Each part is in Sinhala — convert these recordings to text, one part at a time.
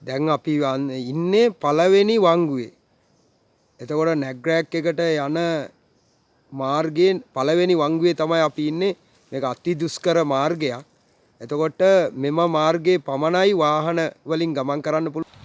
දැන් අපි ඉන්නේ පළවෙනි වංගුවේ. එතකොට නැග්‍රෑක් එකට යන මාර්ගයෙන් පළවෙනි වංගුවේ තමයි අපි ඉන්නේ. මේක අති දුෂ්කර මාර්ගයක්. එතකොට මෙම මාර්ගයේ පමණයි වාහන වලින් ගමන් කරන්න පුළුවන්.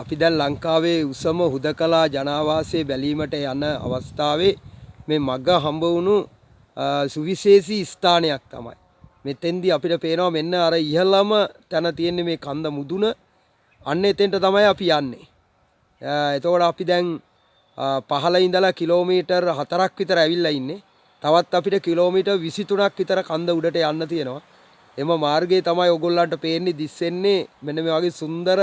අපි දැන් ලංකාවේ උසම හුදකලා ජනාවාසයේ බැලීමට යන අවස්ථාවේ මේ මග හම්බ වුණු සුවිශේෂී ස්ථානයක් තමයි. මෙතෙන්දී අපිට පේනවා මෙන්න අර ඉහළම තැන තියෙන්නේ මේ කන්ද මුදුන. අන්න එතෙන්ට තමයි අපි යන්නේ. එතකොට අපි දැන් පහළ ඉඳලා කිලෝමීටර් 4ක් විතර ඇවිල්ලා ඉන්නේ. තවත් අපිට කිලෝමීටර් 23ක් විතර කන්ද උඩට යන්න තියෙනවා. එම මාර්ගයේ තමයි ඔයගොල්ලන්ට පේන්නේ දිස්සෙන්නේ මෙන්න මේ වගේ සුන්දර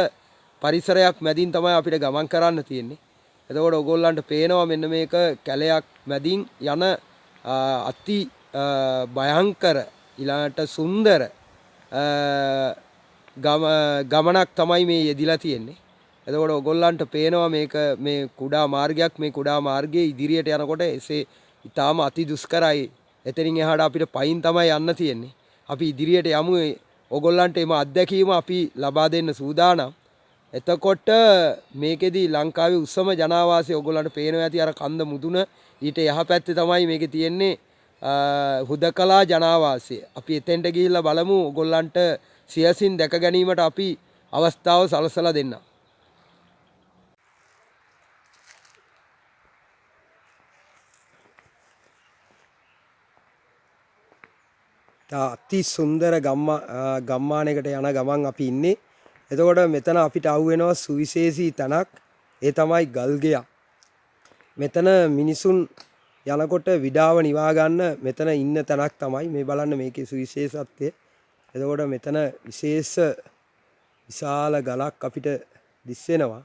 පරිසරයක් මැදින් තමයි අපිට ගමන් කරන්න තියෙන්නේ. එතකොට ඔයගොල්ලන්ට පේනවා මෙන්න මේක කැලයක් මැදින් යන අති භයංකර ඊළඟට සුන්දර ගමනක් තමයි මේ යෙදිලා තියෙන්නේ. එතකොට ඔයගොල්ලන්ට පේනවා මේක මේ කුඩා මාර්ගයක්. මේ කුඩා මාර්ගයේ ඉදිරියට යනකොට එසේ ඊටාම අති දුෂ්කරයි. එතනින් එහාට අපිට පයින් තමයි යන්න තියෙන්නේ. අපි ඉදිරියට යමු. ඔයගොල්ලන්ට එම අත්දැකීම අපි ලබා දෙන්න සූදානම්. එතකොට මේකෙදි ලංකාවේ උසම ජනාවාසය ඔයගොල්ලන්ට පේනවා ඇති අර කන්ද මුදුන. ඊට යහපැත්තේ තමයි මේකේ තියෙන්නේ හුදකලා ජනාවාසය. අපි එතෙන්ට ගිහිල්ලා බලමු ඔයගොල්ලන්ට සියසින් දැක ගැනීමට අපි අවස්ථාව සලසලා දෙන්නම්. අති සුන්දර ගම්මානයකට යන ගමන් අපි ඉන්නේ. එතකොට මෙතන අපිට අහු වෙනවා සුවිශේෂී තැනක්. ඒ තමයි ගල්ගෙයක්. මෙතන මිනිසුන් යනකොට විඩාව නිවා ගන්න මෙතන ඉන්න තැනක් තමයි මේ බලන්න මේකේ සුවිශේෂත්වය. එතකොට මෙතන විශාල ගලක් අපිට දිස්සෙනවා.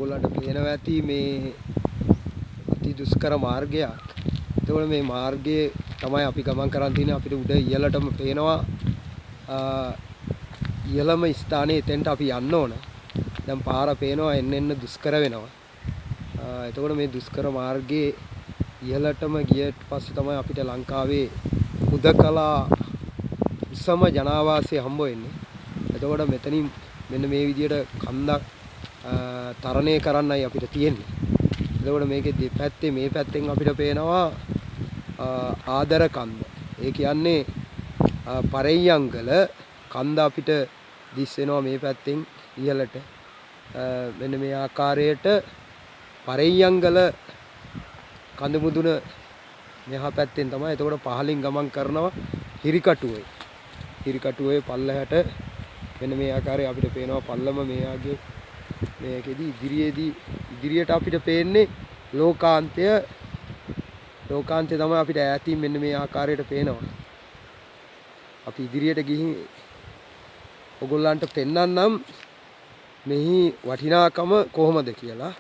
ඔයගොල්ලන්ට පේනවා ඇති මේ අති දුෂ්කර මාර්ගයක්. එතකොට මේ මාර්ගයේ තමයි අපි ගමන් කරන් තියෙන්නේ. අපිට උඩ ඉහළටම පේනවා ඉහළම ස්ථානයේ එතෙන්ට අපි යන්න ඕන. දැන් පාර පේනවා එන්න දුෂ්කර වෙනවා. එතකොට මේ දුෂ්කර මාර්ගයේ ඉහළටම ගියට පස්සේ තමයි අපිට ලංකාවේ හුදකලා උසම ජනාවාසය හම්බ වෙන්නේ. එතකොට මෙතනින් මෙන්න මේ විදියට කන්දක් තරණය කරන්නයි අපිට තියෙන්නේ. එතකොට මේකේ දෙපැත්තේ මේ පැත්තෙන් අපිට පේනවා ආදර කන්ද. ඒ කියන්නේ පරෙය්‍යංගල කන්ද අපිට දිස් වෙනවා මේ පැත්තෙන් ඉහළට. මෙන්න මේ ආකාරයට පරෙය්‍යංගල කඳ මුදුන මෙහා පැත්තෙන් තමයි. එතකොට පහලින් ගමන් කරනවා හිරිකටුවේ. හිරිකටුවේ පල්ලහැට මෙන්න මේ ආකාරයේ අපිට පේනවා පල්ලම මේ ආගේ මේකෙදි ඉදිරියට අපිට පේන්නේ ලෝකාන්තය තමයි අපිට ඈතින් මෙන්න මේ ආකාරයට පේනවා. අපි ඉදිරියට ගිහින් ඔයගොල්ලන්ට පෙන්වන්නම් මෙහි වටිනාකම කොහොමද කියලා.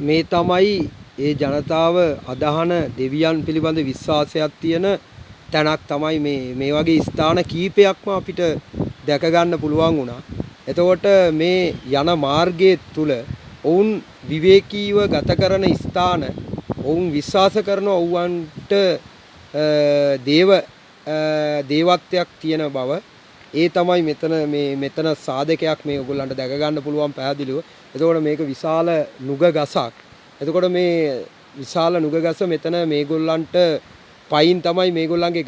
මේ තමයි ඒ ජනතාව අදහන දෙවියන් පිළිබඳ විශ්වාසයක් තියෙන තැනක් තමයි මේ වගේ ස්ථාන කීපයක්ම අපිට දැක ගන්න පුළුවන් වුණා. එතකොට මේ යන මාර්ගයේ තුල ඔවුන් විවේකීව ගත කරන ස්ථාන ඔවුන් විශ්වාස කරන ඔවුන්ට දේව දේවත්වයක් තියෙන බව ඒ තමයි මෙතන සාධකයක් මේ ඔයගොල්ලන්ට දැක ගන්න පුළුවන් පැහැදිලිව. එතකොට මේක විශාල නුග ගසක්. එතකොට මේ විශාල නුග ගස මෙතන මේගොල්ලන්ට පයින් තමයි මේගොල්ලන්ගේ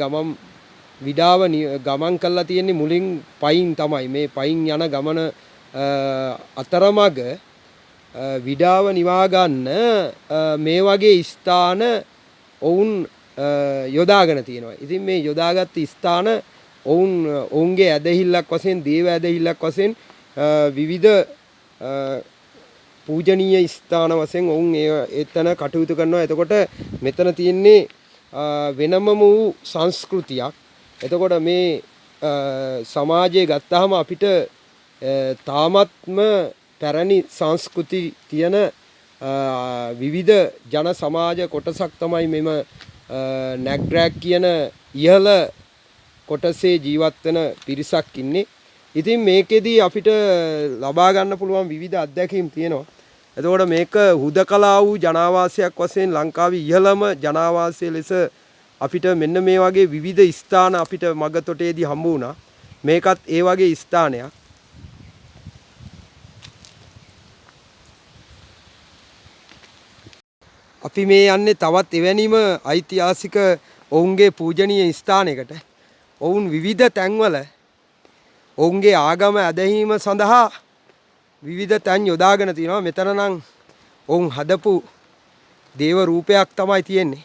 විඩාව ගමන් කරලා තියෙන්නේ මුලින් පයින් තමයි. මේ පයින් යන ගමන අතරමඟ විඩාව නිවා ගන්න මේ වගේ ස්ථාන ඔවුන් යොදාගෙන තියෙනවා. ඉතින් මේ යොදාගත් ස්ථාන ඔවුන්ගේ ඇදහිල්ලක් වශයෙන් දේව ඇදහිල්ලක් වශයෙන් විවිධ පූජනීය ස්ථාන වශයෙන් ඔවුන් එතන කටයුතු කරනවා. එතකොට මෙතන තියෙන්නේ වෙනම වූ සංස්කෘතියක්. එතකොට මේ සමාජයේ ගත්තාම අපිට තාමත්ම පැරණි සංස්කෘති තියෙන විවිධ ජන සමාජ කොටසක් තමයි මෙම නැග්‍රැක් කියන ඉහළ කොටසේ ජීවත් වෙන පිරිසක් ඉන්නේ. ඉතින් මේකෙදී අපිට ලබා ගන්න පුළුවන් විවිධ අත්දැකීම් තියෙනවා. එතකොට මේක හුදකලා වූ ජනාවාසයක් වශයෙන් ලංකාවේ ඉහළම ජනාවාසය ලෙස අපිට මෙන්න මේ වගේ විවිධ ස්ථාන අපිට මගතොටේදී හම්බ වුණා. මේකත් ඒ වගේ ස්ථානයක්. අපි මේ යන්නේ තවත් එවැනිම ඓතිහාසික ඔවුන්ගේ පූජනීය ස්ථානයකට. ඔවුන් විවිධ තැන්වල ඔවුන්ගේ ආගම ඇදහිීම සඳහා විවිධ තැන් යොදාගෙන තියෙනවා. මෙතන නම් ඔවුන් හදපු දේව රූපයක් තමයි තියෙන්නේ.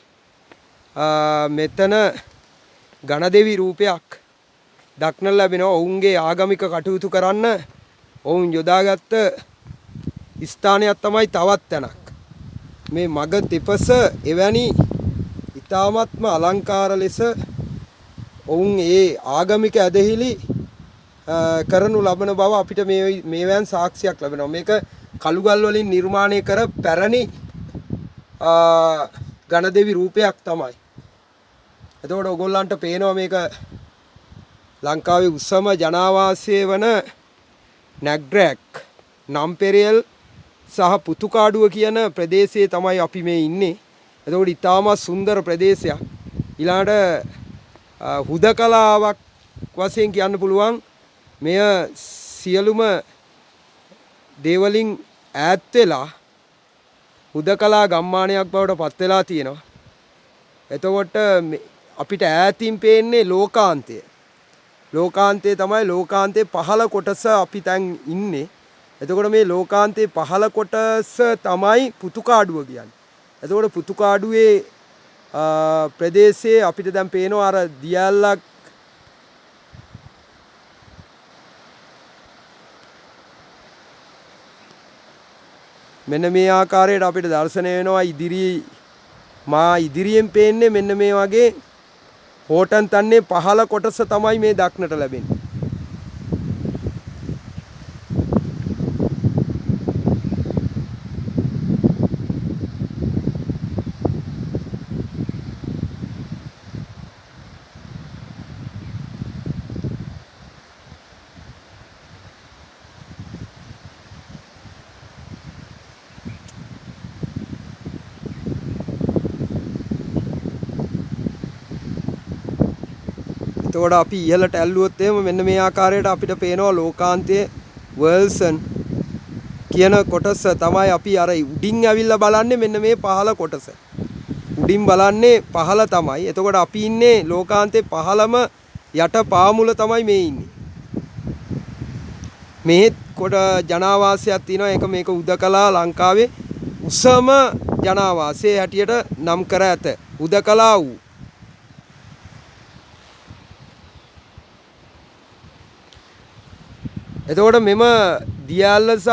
මෙතන ගණදෙවි රූපයක් දක්නට ලැබෙනවා. ඔවුන්ගේ ආගමික කටයුතු කරන්න ඔවුන් යොදාගත්ත ස්ථානයක් තමයි තවත් තැනක්. මේ මග දෙපස එවැනි ඊ타ත්ම අලංකාර ලෙස ඔවුන් ඒ ආගමික ඇදහිලි කරනු ලබන බව අපිට මේවැන් සාක්ෂියක් ලැබෙනවා. මේක කළුගල් වලින් නිර්මාණය කර පැරණි ගණදෙවි රූපයක් තමයි. එතකොට ඔයගොල්ලන්ට පේනවා මේක ලංකාවේ උසම ජනාවාසය වන නැග්‍රැක් නම්පෙරියල් සහ පුතුකාඩුව කියන ප්‍රදේශයේ තමයි අපි මේ ඉන්නේ. එතකොට ඉතාමත් සුන්දර ප්‍රදේශයක්. ඊළඟට හුදකලාවක් වශයෙන් කියන්න පුළුවන් මෙය සියලුම දේවලින් ඈත් වෙලා හුදකලා ගම්මානයක් බවට පත් වෙලා තියෙනවා. එතකොට අපිට ඈතින් පේන්නේ ලෝකාන්තය. ලෝකාන්තයේ තමයි ලෝකාන්තයේ පහළ කොටස අපි දැන් ඉන්නේ. එතකොට මේ ලෝකාන්තයේ පහළ කොටස තමයි පුතුකාඩුව කියන්නේ. එතකොට පුතුකාඩුවේ ප්‍රදේශයේ අපිට දැන් පේනවා අර දියැලක් මෙන්න මේ ආකාරයට අපිට දර්ශනය වෙනවා. ඉදිරියෙන් පේන්නේ මෙන්න මේ වගේ හෝටන් තන්නේ පහළ කොටස තමයි මේ දක්නට ලැබෙන්නේ. එතකොට අපි ඉහළට ඇල්ලුවොත් එහෙම මෙන්න මේ ආකාරයට අපිට පේනවා ලෝකාන්තයේ වර්ල්සන් කියන කොටස තමයි අපි අර උඩින් ඇවිල්ලා බලන්නේ මෙන්න මේ පහළ කොටස. උඩින් බලන්නේ පහළ තමයි. එතකොට අපි ඉන්නේ ලෝකාන්තයේ පහළම යට පාමුල තමයි මේ ඉන්නේ. මේ කොට ජනාවාසයක් තියෙනවා. ඒක මේක උදකලා ලංකාවේ උසම ජනාවාසයේ හැටියට නම් කර ඇත. උදකලා වූ එතකොට මෙම දියැල්ල සහ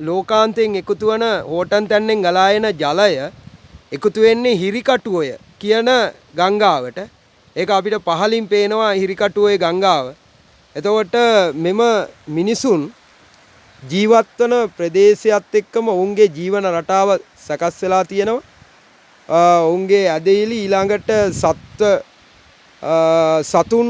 ලෝකාන්තයෙන් එකතු වන හෝටන් තැන්නෙන් ගලා එන ජලය එකතු වෙන්නේ හිරිකටුවය කියන ගංගාවට. ඒක අපිට පහලින් පේනවා හිරිකටුවේ ගංගාව. එතකොට මෙම මිනිසුන් ජීවත් වන ප්‍රදේශයත් එක්කම ඔවුන්ගේ ජීවන රටාව සකස් වෙලා තියෙනවා. ඔවුන්ගේ ඇදහිලි ඊළඟට සතුන්